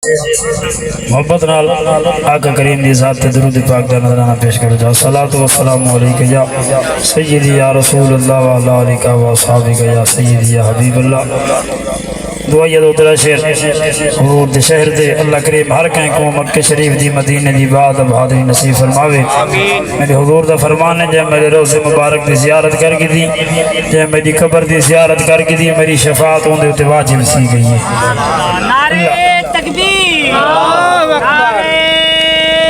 मोहब्बत नाल आका करीम दी ज़ात ते दुरूद पाक दा नज़राना पेश करो जाओ। सलातु व सलामु अलैका या सय्यदी या रसूल अल्लाह व अला आलिका व असहाबिका या सय्यदी या हबीब अल्लाह। दुआया दो तेरा शेर हुजूर दे शहर दे अल्लाह करीम हर कहीं को मक्के शरीफ दी मदीने दी बात बहादुरी नसीब फरमावे। मेरे हुजूर दा फरमान है जब मेरे रोज़े मुबारक दी ज़ियारत करके दी, जब मेरी कब्र दी ज़ियारत करके दी, मेरी शफाअत उनदे उत्ते वाजिब सी गई है। नारे तकबीर, नारे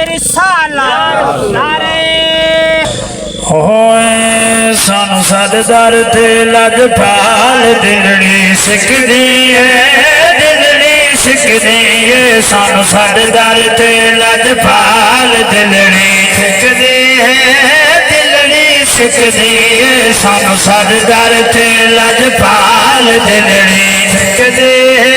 रिसालत, नारे होए सानू साडे दर ते लजपाल दिलड़ी सिकदी है, दिलड़ी सिकदी है। सानू साडे दर ते लजपाल दिलड़ी सिकदी है, दिलड़ी सिकदी है। सानू साडे दर ते लजपाल दिलड़ी सिकदी है,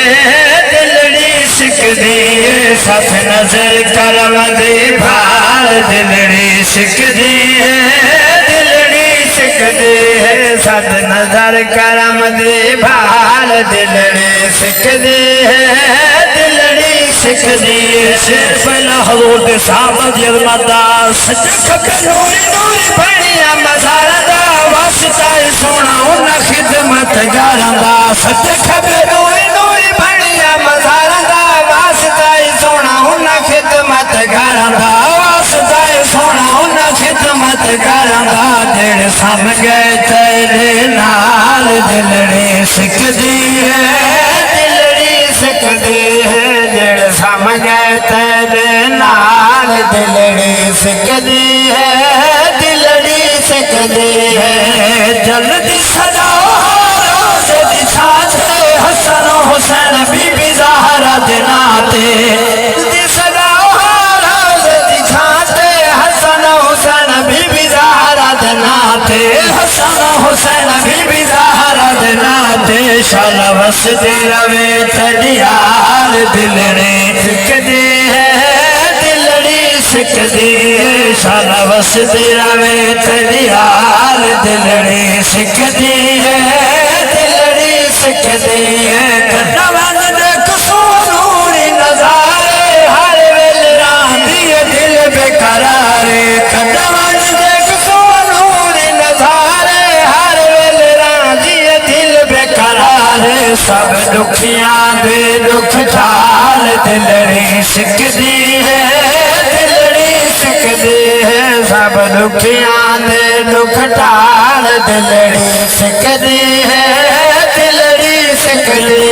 दिलड़ी सिकदी है। सत नजर करम दे भाल दिलड़ी सिकदी है, सिकदी है। सत नजर करम दे भाल दिलड़ी सिकदी है, दिलड़ी सिकदी है। शेर पहला हुजूर दे साहबा दी अज़मत दा सजद नूरी नूरी बनिया मज़ार दा वास्ता सोना उन्हां खिदमत गारां दा। सजद नूरी नूरी बनिया मज़ार दा वास्ता सोना उन्हां खिदमत गारां दा, वास्ता सोना उन्हां खिदमत गारां दा। दिल सम गए तेरे नाल दिलड़ी सिकदी है, दिलड़ी सिकदी है। दिल सम गए तेरे नाल दिलड़ी सिकदी है, दिलड़ी सिकदी है। जल्दी सजाओ रोज़े दी साथ हसन हुसैन बीबी ज़हरा दे नाते। जल्दी सजाओ रोज़े दी साथ हसन हुसैन बीबी ज़हरा दे नाते, हसन हुसैन बीबी ज़हरा दे नाते। शाला वसदी रवे तेरी यार दिलड़ी सिकदी है, दिलड़ी सिकदी है। शाला वसदी रवे तेरी यार दिलड़ी सिकदी है, दिलड़ी सिकदी है। कन्नवन दे कसूरी नज़ारे हर वेले रांदी दिल बेकरारे। कन्नवन दे कसूरी नज़ारे हर वेले रांदी दिल बेकरारे। सब दुखियां दे दुख ठाल दिलड़ी सिकदी है, दिलड़ी सिकदी है। सब दुखियां दे दुख ठाल दिलड़ी सिकदी है, दिलड़ी सिकदी